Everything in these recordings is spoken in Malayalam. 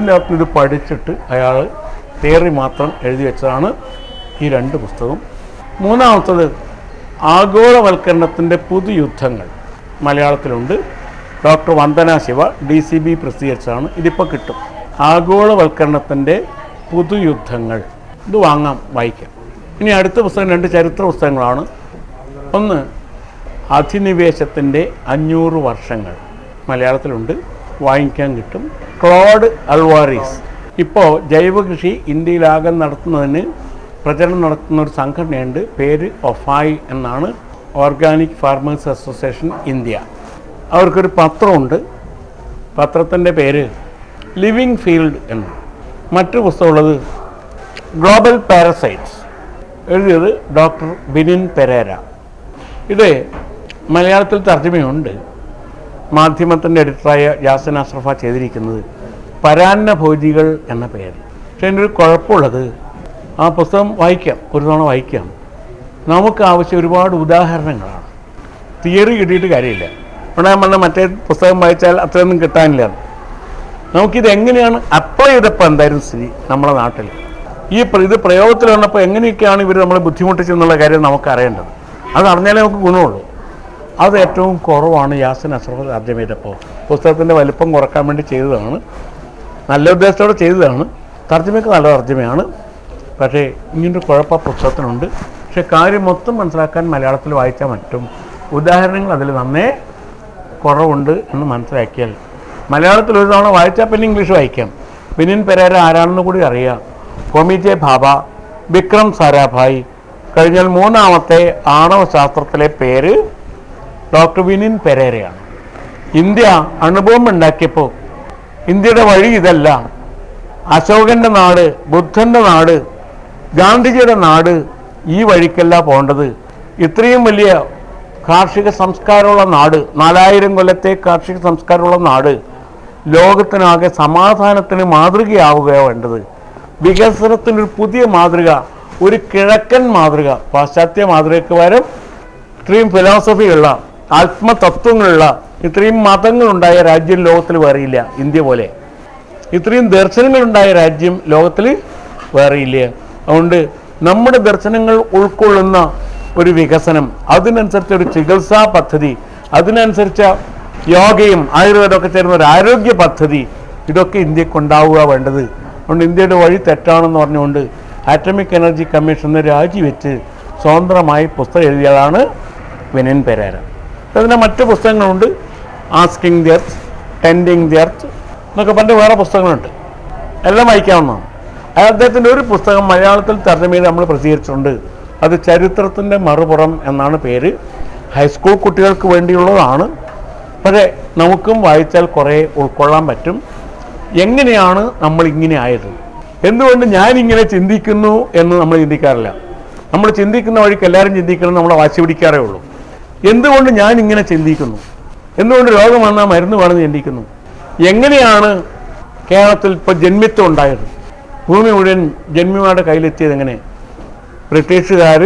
എല്ലാവർക്കും ഇത് പഠിച്ചിട്ട് അയാൾ തിയറി മാത്രം എഴുതി വെച്ചതാണ് ഈ രണ്ട് പുസ്തകവും. മൂന്നാമത്തത് ആഗോളവൽക്കരണത്തിൻ്റെ പുതുയുദ്ധങ്ങൾ, മലയാളത്തിലുണ്ട്. ഡോക്ടർ വന്ദന ശിവ DCB പ്രസിദ്ധീകരിച്ചതാണ്. ഇതിപ്പോൾ കിട്ടും. ആഗോളവൽക്കരണത്തിൻ്റെ പുതുയുദ്ധങ്ങൾ. ഇത് വാങ്ങാം, വായിക്കാം. ഇനി അടുത്ത പുസ്തകം രണ്ട് ചരിത്ര പുസ്തകങ്ങളാണ്. ഒന്ന് അധിനിവേശത്തിൻ്റെ 500 വർഷങ്ങൾ, മലയാളത്തിലുണ്ട്, വാങ്ങിക്കാൻ കിട്ടും. Claude Alvares. ഇപ്പോൾ ജൈവ കൃഷി ഇന്ത്യയിലാകെ നടത്തുന്നതിന് പ്രചരണം നടത്തുന്ന ഒരു സംഘടനയുണ്ട്, പേര് ഒഫായ് എന്നാണ്, ഓർഗാനിക് ഫാർമേഴ്സ് അസോസിയേഷൻ ഇന്ത്യ. അവർക്കൊരു പത്രമുണ്ട്, പത്രത്തിൻ്റെ പേര് ലിവിങ് ഫീൽഡ് എന്ന്. മറ്റു പുസ്തകമുള്ളത് ഗ്ലോബൽ പാരസൈറ്റ്സ്, എഴുതിയത് ഡോക്ടർ ബിനിൻ പെരേര. ഇത് മലയാളത്തിൽ തർജ്ജമയുണ്ട്. മാധ്യമത്തിൻ്റെ എഡിറ്ററായ യാസിൻ അഷ്റഫ ചെയ്തിരിക്കുന്നത് പരാന്നഭോജികൾ എന്ന പേര്. പക്ഷേ എൻ്റെ ഒരു കുഴപ്പമുള്ളത്, ആ പുസ്തകം വായിക്കാം, ഒരു തവണ വായിക്കാം. നമുക്ക് ആവശ്യം ഒരുപാട് ഉദാഹരണങ്ങളാണ്. തിയറി കിട്ടിയിട്ട് കാര്യമില്ല. ഇവിടെ ഞാൻ പറഞ്ഞ മറ്റേ പുസ്തകം വായിച്ചാൽ അത്രയൊന്നും കിട്ടാനില്ല. നമുക്കിത് എങ്ങനെയാണ് അപ്ലൈ ചെയ്തപ്പോൾ എന്തായാലും സ്ഥിതി നമ്മുടെ നാട്ടിൽ ഇത് പ്രയോഗത്തിൽ വന്നപ്പോൾ എങ്ങനെയൊക്കെയാണ് ഇവർ നമ്മളെ ബുദ്ധിമുട്ടിച്ചെന്നുള്ള കാര്യം നമുക്ക് അറിയേണ്ടത്. അത് അറിഞ്ഞാലേ നമുക്ക് ഗുണമുള്ളൂ. അത് ഏറ്റവും കുറവാണ് യാസിൻ അഷ്റഫ് തർജ്ജമ ചെയ്തപ്പോൾ. പുസ്തകത്തിൻ്റെ വലിപ്പം കുറക്കാൻ വേണ്ടി ചെയ്തതാണ്, നല്ല ഉദ്ദേശത്തോടെ ചെയ്തതാണ്. തർജ്ജമയ്ക്ക് നല്ല തർജ്ജമയാണ്, പക്ഷേ ഇങ്ങനൊരു കുഴപ്പം പുസ്തകത്തിനുണ്ട്. പക്ഷേ കാര്യം മൊത്തം മനസ്സിലാക്കാൻ മലയാളത്തിൽ വായിച്ചാൽ പറ്റും. ഉദാഹരണങ്ങൾ അതിൽ നന്നേ കുറവുണ്ട് എന്ന് മനസ്സിലാക്കിയാൽ മലയാളത്തിൽ ഒരു തവണ വായിച്ചാൽ പിന്നെ ഇംഗ്ലീഷ് വായിക്കാം. ബിനിൻ പെരേര ആരാണെന്ന് കൂടി അറിയാം. ഹോമി ജെ ഭാഭ, വിക്രം സാരാഭായ്. കഴിഞ്ഞാൽ മൂന്നാമത്തെ ആണവശാസ്ത്രത്തിലെ പേര് ഡോക്ടർ ബിനിൻ പെരേരയാണ്. ഇന്ത്യ അണുബോംബ് ഉണ്ടാക്കിയപ്പോൾ ഇന്ത്യയുടെ വഴി ഇതല്ല, അശോകൻ്റെ നാട്, ബുദ്ധൻ്റെ നാട്, ഗാന്ധിജിയുടെ നാട്, ഈ വഴിക്കല്ല പോകേണ്ടത്. ഇത്രയും വലിയ കാർഷിക സംസ്കാരമുള്ള നാട്, 4000 കൊല്ലത്തെ കാർഷിക സംസ്കാരമുള്ള നാട്, ലോകത്തിനാകെ സമാധാനത്തിന് മാതൃകയാവുകയാണ് വേണ്ടത്. വികസനത്തിനൊരു പുതിയ മാതൃക, ഒരു കിഴക്കൻ മാതൃക, പാശ്ചാത്യ മാതൃകയ്ക്ക് പകരം ഇത്രയും ഫിലോസഫിയുള്ള, ആത്മതത്വങ്ങളുള്ള, ഇത്രയും മതങ്ങളുണ്ടായ രാജ്യം ലോകത്തിൽ വേറെയില്ല. ഇന്ത്യ പോലെ ഇത്രയും ദർശനങ്ങളുണ്ടായ രാജ്യം ലോകത്തിൽ വേറെയില്ല. അതുകൊണ്ട് നമ്മുടെ ദർശനങ്ങൾ ഉൾക്കൊള്ളുന്ന ഒരു വികസനം, അതിനനുസരിച്ച് ഒരു ചികിത്സാ പദ്ധതി, അതിനനുസരിച്ച യോഗയും ആയുർവേദമൊക്കെ ചേരുന്ന ഒരു ആരോഗ്യ പദ്ധതി, ഇതൊക്കെ ഇന്ത്യക്കുണ്ടാവുക വേണ്ടത്. അതുകൊണ്ട് ഇന്ത്യയുടെ വഴി തെറ്റാണെന്ന് പറഞ്ഞുകൊണ്ട് ആറ്റമിക് എനർജി കമ്മീഷന് രാജിവെച്ച് സ്വതന്ത്രമായി പുസ്തകം എഴുതിയതാണ് ബിനിൻ പെരേര. അതിന് മറ്റ് പുസ്തകങ്ങളുണ്ട്, asking the earth, tending the earth എന്നൊക്കെ പണ്ട് വേറെ പുസ്തകങ്ങളുണ്ട്, എല്ലാം വായിക്കാവുന്നതാണ്. അദ്ദേഹത്തിൻ്റെ ഒരു പുസ്തകം മലയാളത്തിൽ തർജ്ജമ ചെയ്ത് നമ്മൾ പ്രസിദ്ധീകരിച്ചിട്ടുണ്ട്. അത് ചരിത്രത്തിൻ്റെ മറുപുറം എന്നാണ് പേര്. ഹൈസ്കൂൾ കുട്ടികൾക്ക് വേണ്ടിയുള്ളതാണ്, പക്ഷേ നമുക്കും വായിച്ചാൽ കുറേ ഉൾക്കൊള്ളാൻ പറ്റും. എങ്ങനെയാണ് നമ്മൾ ഇങ്ങനെ ആയത്, എന്തുകൊണ്ട് ഞാനിങ്ങനെ ചിന്തിക്കുന്നു എന്ന് നമ്മൾ ചിന്തിക്കാറില്ല. നമ്മൾ ചിന്തിക്കുന്ന വഴിക്ക് എല്ലാവരും ചിന്തിക്കണം, നമ്മളെ വാശി പിടിക്കാറേ ഉള്ളൂ. എന്തുകൊണ്ട് ഞാൻ ഇങ്ങനെ ചിന്തിക്കുന്നു, എന്തുകൊണ്ട് രോഗം വന്നാൽ മരുന്ന് വേണമെന്ന് ചിന്തിക്കുന്നു, എങ്ങനെയാണ് കേരളത്തിൽ ഇപ്പോൾ ജന്മിത്വം ഉണ്ടായത്, ഭൂമി മുഴുവൻ ജന്മിമാരുടെ കയ്യിലെത്തിയത് എങ്ങനെ, ബ്രിട്ടീഷുകാർ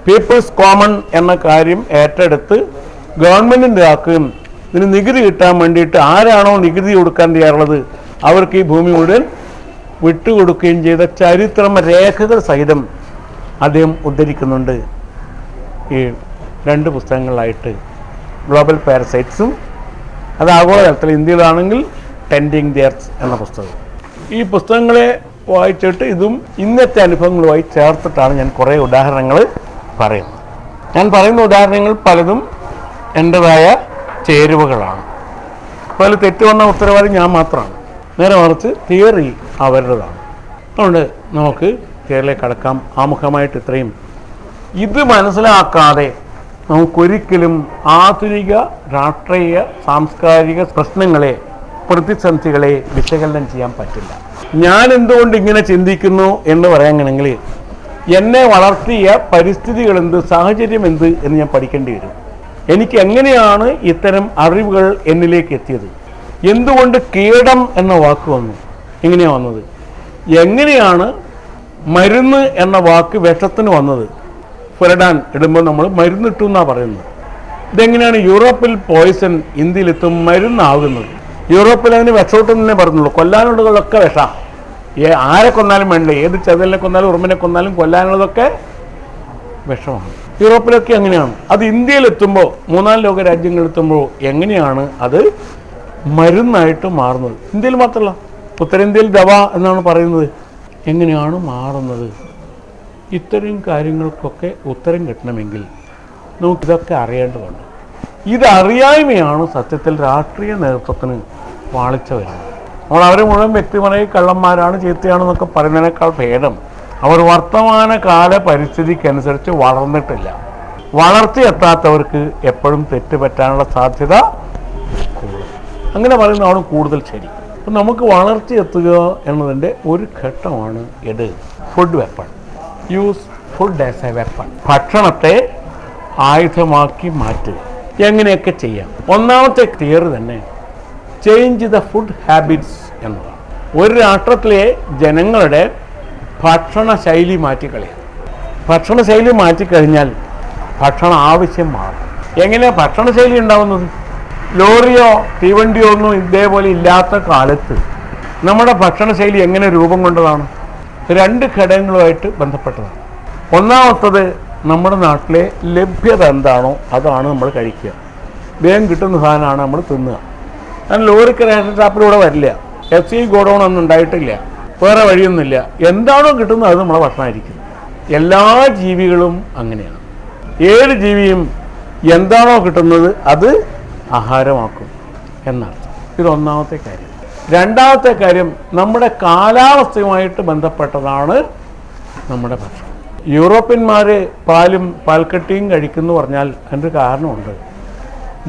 പീപ്പിൾസ് കോമൺ എന്ന കാര്യം ഏറ്റെടുത്ത് ഗവൺമെൻറ്റിൻ്റെ ആക്കുകയും ഇതിന് നികുതി കിട്ടാൻ വേണ്ടിയിട്ട് ആരാണോ നികുതി കൊടുക്കാൻ തയ്യാറുള്ളത് അവർക്ക് ഈ ഭൂമി മുഴുവൻ വിട്ടുകൊടുക്കുകയും ചെയ്ത ചരിത്രം രേഖകൾ സഹിതം അദ്ദേഹം ഉദ്ധരിക്കുന്നുണ്ട് ഈ രണ്ട് പുസ്തകങ്ങളിലായിട്ട്. ഗ്ലോബൽ പാരസൈറ്റ്സും, അത് ആഗോളതലത്തിൽ ഇന്ത്യയിലാണെങ്കിൽ ടെൻഡിങ് ദി എർത്ത് എന്ന പുസ്തകം. ഈ പുസ്തകങ്ങളെ വായിച്ചിട്ട് ഇതും ഇന്നത്തെ അനുഭവങ്ങളുമായി ചേർത്തിട്ടാണ് ഞാൻ കുറേ ഉദാഹരണങ്ങൾ പറയുന്നത്. ഞാൻ പറയുന്ന ഉദാഹരണങ്ങൾ പലതും എൻ്റെതായ ചേരുവകളാണ്. അപ്പോൾ അതിൽ തെറ്റ് വന്ന ഉത്തരവാദി ഞാൻ മാത്രമാണ്, നേരെ മറിച്ച് തിയറി അവരുടേതാണ്. അതുകൊണ്ട് നമുക്ക് തിയറിയിലേക്ക് കടക്കാം. ആമുഖമായിട്ട് ഇത്രയും. ഇത് മനസ്സിലാക്കാതെ നമുക്കൊരിക്കലും ആധുനിക രാഷ്ട്രീയ സാംസ്കാരിക പ്രശ്നങ്ങളെ, പ്രതിസന്ധികളെ വിശകലനം ചെയ്യാൻ പറ്റില്ല. ഞാൻ എന്തുകൊണ്ട് ഇങ്ങനെ ചിന്തിക്കുന്നു എന്ന് പറയാനാണെങ്കിൽ എന്നെ വളർത്തിയ പരിസ്ഥിതികൾ എന്ത്, സാഹചര്യം എന്ത് എന്ന് ഞാൻ പഠിക്കേണ്ടി വരും. എനിക്ക് എങ്ങനെയാണ് ഇത്തരം അറിവുകൾ എന്നിലേക്ക് എത്തിയത്, എന്തുകൊണ്ട് കീടം എന്ന വാക്ക് വന്നു, എങ്ങനെയാണ് വന്നത്, എങ്ങനെയാണ് മരുന്ന് എന്ന വാക്ക് വിഷത്തിന് വന്നത്, ഫുരഡാൻ ഇടുമ്പോൾ നമ്മൾ മരുന്നിട്ടു എന്നാണ് പറയുന്നത്. ഇതെങ്ങനെയാണ് യൂറോപ്പിൽ പോയിസൺ ഇന്ത്യയിലെത്തും മരുന്നാകുന്നത്, യൂറോപ്പിൽ അതിന് വിഷോട്ട് തന്നെ പറഞ്ഞുള്ളൂ. കൊല്ലാനുള്ളതൊക്കെ വിഷം. ആരെ കൊന്നാലും വേണ്ടില്ല, ഏത് ചെതലിനെ കൊന്നാലും ഉറുമ്പിനെ കൊന്നാലും കൊല്ലാനുള്ളതൊക്കെ വിഷമാണ്. യൂറോപ്പിലൊക്കെ അങ്ങനെയാണ്. അത് ഇന്ത്യയിലെത്തുമ്പോൾ, മൂന്നാം ലോക രാജ്യങ്ങളെത്തുമ്പോൾ എങ്ങനെയാണ് അത് മരുന്നായിട്ട് മാറുന്നത്? ഇന്ത്യയിൽ മാത്രമല്ല, ഉത്തരേന്ത്യയിൽ ദവ എന്നാണ് പറയുന്നത്. എങ്ങനെയാണ് മാറുന്നത്? ഇത്തരം കാര്യങ്ങൾക്കൊക്കെ ഉത്തരം കിട്ടണമെങ്കിൽ നമുക്കിതൊക്കെ അറിയേണ്ടതുണ്ട്. ഇതറിയായ്മയാണ് സത്യത്തിൽ രാഷ്ട്രീയ നേതൃത്വത്തിന് വാളിച്ച വരുന്നത്. അപ്പോൾ അവർ മുഴുവൻ വ്യക്തിപരമായി കള്ളന്മാരാണ്, ചീത്തയാണെന്നൊക്കെ പറയുന്നതിനേക്കാൾ ഭേദം അവർ വർത്തമാനകാല പരിസ്ഥിതിക്കനുസരിച്ച് വളർന്നിട്ടില്ല. വളർച്ചയെത്താത്തവർക്ക് എപ്പോഴും തെറ്റ് പറ്റാനുള്ള സാധ്യത കൂടുതൽ. അങ്ങനെ പറയുന്നതാണ് കൂടുതൽ ശരി. അപ്പം നമുക്ക് വളർച്ചയെത്തുക എന്നതിൻ്റെ ഒരു ഘട്ടമാണ് ഇത്. Food weapon. Use food as A weapon. ഭക്ഷണത്തെ ആയുധമാക്കി മാറ്റുക. എങ്ങനെയൊക്കെ ചെയ്യാം? ഒന്നാമത്തെ തിയറി തന്നെ ചേഞ്ച് ദ ഫുഡ് ഹാബിറ്റ്സ് എന്നതാണ്. ഒരു രാഷ്ട്രത്തിലെ ജനങ്ങളുടെ ഭക്ഷണ ശൈലി മാറ്റിക്കളയുക. ഭക്ഷണ ശൈലി മാറ്റിക്കഴിഞ്ഞാൽ ഭക്ഷണ ആവശ്യം മാറും. എങ്ങനെയാണ് ഭക്ഷണശൈലി ഉണ്ടാവുന്നത്? ലോറിയോ തീവണ്ടിയോ ഒന്നും ഇതേപോലെ ഇല്ലാത്ത കാലത്ത് നമ്മുടെ ഭക്ഷണശൈലി എങ്ങനെ രൂപം കൊണ്ടതാണ്? രണ്ട് ഘടകങ്ങളുമായിട്ട് ബന്ധപ്പെട്ടതാണ്. ഒന്നാമത്തത് നമ്മുടെ നാട്ടിലെ ലഭ്യത എന്താണോ അതാണ് നമ്മൾ കഴിക്കുക. വേഗം കിട്ടുന്ന സാധനമാണ് നമ്മൾ തിന്നുക. കാരണം ലോറിക്ക് റേഷൻ ഷാപ്പിലൂടെ വരില്ല, FC ഗോഡൗൺ ഒന്നും ഉണ്ടായിട്ടില്ല, വേറെ വഴിയൊന്നുമില്ല. എന്താണോ കിട്ടുന്നത് അത് നമ്മളെ ഭക്ഷണമായിരിക്കും. എല്ലാ ജീവികളും അങ്ങനെയാണ്. ഏത് ജീവിയും എന്താണോ കിട്ടുന്നത് അത് ആഹാരമാക്കും എന്നാണ്. ഇതൊന്നാമത്തെ കാര്യം. രണ്ടാമത്തെ കാര്യം, നമ്മുടെ കാലാവസ്ഥയുമായിട്ട് ബന്ധപ്പെട്ടതാണ് നമ്മുടെ ഭക്ഷണം. യൂറോപ്യന്മാർ പാലും പാൽക്കട്ടിയും കഴിക്കുന്നു പറഞ്ഞാൽ അതിൻ്റെ കാരണമുണ്ട്.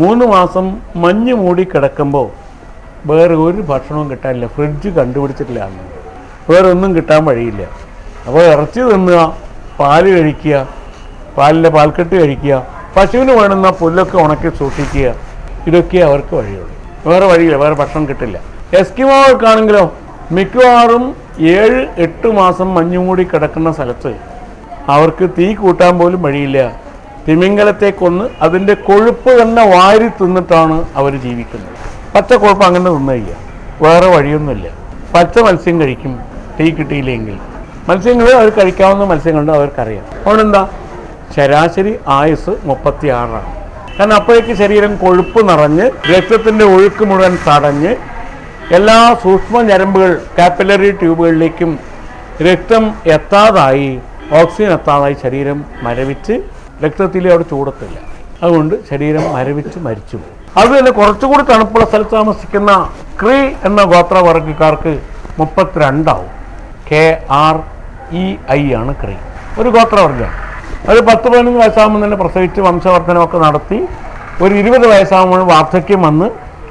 3 മാസം മഞ്ഞ് മൂടി കിടക്കുമ്പോൾ വേറെ ഒരു ഭക്ഷണവും കിട്ടാനില്ല. ഫ്രിഡ്ജ് കണ്ടുപിടിച്ചിട്ടില്ല, വേറെ ഒന്നും കിട്ടാൻ വഴിയില്ല. അപ്പോൾ ഇറച്ചി തിന്നുക, പാല് കഴിക്കുക, പാലിൻ്റെ പാൽക്കട്ടി കഴിക്കുക, പശുവിന് വേണ്ടുന്ന പുല്ലൊക്കെ ഉണക്കി സൂക്ഷിക്കുക. ഇതൊക്കെ അവർക്ക് വഴിയുള്ളൂ. വേറെ വഴിയില്ല, വേറെ ഭക്ഷണം കിട്ടില്ല. എസ്കിമോകൾക്കാണെങ്കിലോ മിക്കവാറും 7-8 മാസം മഞ്ഞുമൂടി കിടക്കുന്ന സ്ഥലത്ത് അവർക്ക് തീ കൂട്ടാൻ പോലും വഴിയില്ല. തിമിംഗലത്തെ കൊന്ന് അതിൻ്റെ കൊഴുപ്പ് തന്നെ വാരി തിന്നിട്ടാണ് അവർ ജീവിക്കുന്നത്. പച്ച കൊഴുപ്പ് അങ്ങനെ തിന്നു കഴിയുക, വേറെ വഴിയൊന്നുമില്ല. പച്ച മത്സ്യം കഴിക്കും തീ കിട്ടിയില്ലെങ്കിൽ. മത്സ്യങ്ങൾ അവർ കഴിക്കാവുന്ന മത്സ്യങ്ങളുണ്ട്, അവർക്കറിയാം. അതുകൊണ്ടെന്താ ശരാശരി ആയുസ് 36ആണ്. കാരണം അപ്പോഴേക്ക് ശരീരം കൊഴുപ്പ് നിറഞ്ഞ് രക്തത്തിൻ്റെ ഒഴുക്ക് മുഴുവൻ തടഞ്ഞ് എല്ലാ സൂക്ഷ്മ ഞരമ്പുകൾ കാപ്പിലറി ട്യൂബുകളിലേക്കും രക്തം എത്താതായി, ഓക്സിജൻ എത്താതായി ശരീരം മരവിച്ച് രക്തത്തിൽ അവിടെ ചൂടത്തില്ല. അതുകൊണ്ട് ശരീരം മരവിച്ച് മരിച്ചു. അതുതന്നെ കുറച്ചുകൂടി തണുപ്പുള്ള സ്ഥലത്ത് താമസിക്കുന്ന ക്രീ എന്ന ഗോത്രവർഗക്കാർക്ക് 32 ആവും. KREI ആണ് ക്രീ. ഒരു ഗോത്രവർഗ്ഗമാണ്. അത് 10-15 വയസ്സാകുമ്പോൾ തന്നെ പ്രസവിച്ച് വംശവർദ്ധനമൊക്കെ നടത്തി ഒരു 20 വയസ്സാകുമ്പോൾ വാർദ്ധക്യം വന്ന്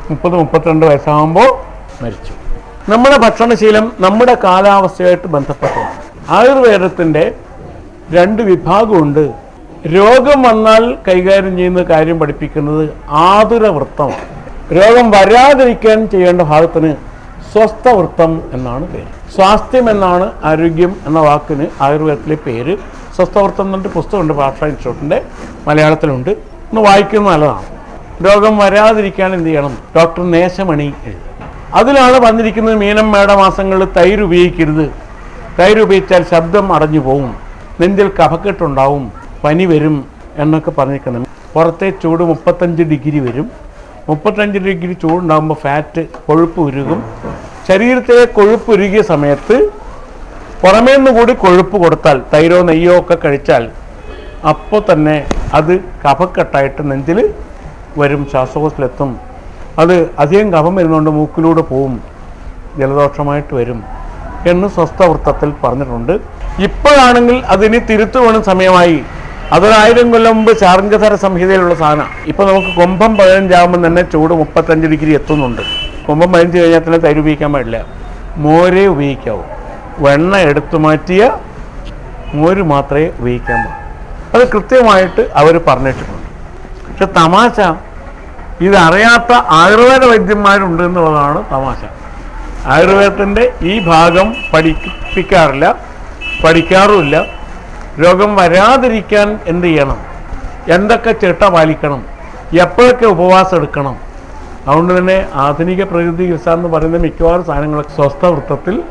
30-32 വയസ്സാകുമ്പോൾ മരിച്ചു. നമ്മുടെ ഭക്ഷണശീലം നമ്മുടെ കാലാവസ്ഥയായിട്ട് ബന്ധപ്പെട്ടതാണ്. ആയുർവേദത്തിൻ്റെ 2 വിഭാഗമുണ്ട്. രോഗം വന്നാൽ കൈകാര്യം ചെയ്യുന്ന കാര്യം പഠിപ്പിക്കുന്നത് ആതുരവൃത്തമാണ്. രോഗം വരാതിരിക്കാൻ ചെയ്യേണ്ട ഭാഗത്തിന് സ്വസ്ഥവൃത്തം എന്നാണ് പേര്. സ്വാസ്ഥ്യം എന്നാണ് ആരോഗ്യം എന്ന വാക്കിന് ആയുർവേദത്തിലെ പേര്. സ്വസ്ഥവൃത്തം എന്നൊരു പുസ്തകമുണ്ട്, ഭാഷാ ഇൻസ്റ്റിറ്റ്യൂട്ടിൻ്റെ, മലയാളത്തിലുണ്ട്. ഒന്ന് വായിക്കുന്നത് നല്ലതാണ്. രോഗം വരാതിരിക്കാൻ എന്ത് ചെയ്യണം? ഡോക്ടർ നേശമണി എഴുതി. അതിലാണ് വന്നിരിക്കുന്നത് മീനം മേടമാസങ്ങളിൽ തൈര് ഉപയോഗിക്കരുത്, തൈര് ഉപയോഗിച്ചാൽ ശബ്ദം അടഞ്ഞു പോവും, നെഞ്ചിൽ കഫക്കെട്ടുണ്ടാവും, പനി വരും എന്നൊക്കെ പറഞ്ഞിരിക്കുന്നത്. പുറത്തെ ചൂട് 35 ഡിഗ്രി വരും. 35 ഡിഗ്രി ചൂടുണ്ടാകുമ്പോൾ ഫാറ്റ് കൊഴുപ്പ് ഉരുകും. ശരീരത്തിലെ കൊഴുപ്പ് ഉരുകിയ സമയത്ത് പുറമേ നിന്ന് കൂടി കൊഴുപ്പ് കൊടുത്താൽ, തൈരോ നെയ്യോ ഒക്കെ കഴിച്ചാൽ അപ്പോൾ തന്നെ അത് കഫക്കെട്ടായിട്ട് നെഞ്ചിൽ വരും, ശ്വാസകോശത്തിലെത്തും. അത് അധികം കഫം വരുന്നതുകൊണ്ട് മൂക്കിലൂടെ പോവും, ജലദോഷമായിട്ട് വരും എന്ന് സ്വസ്ഥവൃത്തത്തിൽ പറഞ്ഞിട്ടുണ്ട്. ഇപ്പോഴാണെങ്കിൽ അതിന് തിരുത്തു വേണം സമയമായി. അതൊരു 1000 കൊല്ലം മുമ്പ് ചാർങ്കധര സംഹിതയിലുള്ള സാധനം. ഇപ്പോൾ നമുക്ക് കുംഭം 15 ആകുമ്പോൾ തന്നെ ചൂട് 35 ഡിഗ്രി എത്തുന്നുണ്ട്. കുംഭം 15 കഴിഞ്ഞാൽ തന്നെ തൈര് ഉപയോഗിക്കാൻ പാടില്ല, മോരേ ഉപയോഗിക്കാവൂ. വെണ്ണ എടുത്തു മാറ്റിയ മോര് മാത്രമേ ഉപയോഗിക്കാൻ പാടുള്ളൂ. അത് കൃത്യമായിട്ട് അവർ പറഞ്ഞിട്ടുണ്ട്. പക്ഷെ തമാശ, ഇതറിയാത്ത ആയുർവേദ വൈദ്യന്മാരുണ്ട് എന്നുള്ളതാണ് തമാശ. ആയുർവേദത്തിൻ്റെ ഈ ഭാഗം പഠിപ്പിക്കാറില്ല, പഠിക്കാറുമില്ല. രോഗം വരാതിരിക്കാൻ എന്ത് ചെയ്യണം, എന്തൊക്കെ ചിട്ട പാലിക്കണം, എപ്പോഴൊക്കെ ഉപവാസം എടുക്കണം, അതുകൊണ്ട് തന്നെ ആധുനിക പ്രകൃതി ചികിത്സ എന്ന് പറയുന്ന മിക്കവാറും സാധനങ്ങളൊക്കെ സ്വസ്ഥ വൃത്തത്തിൽ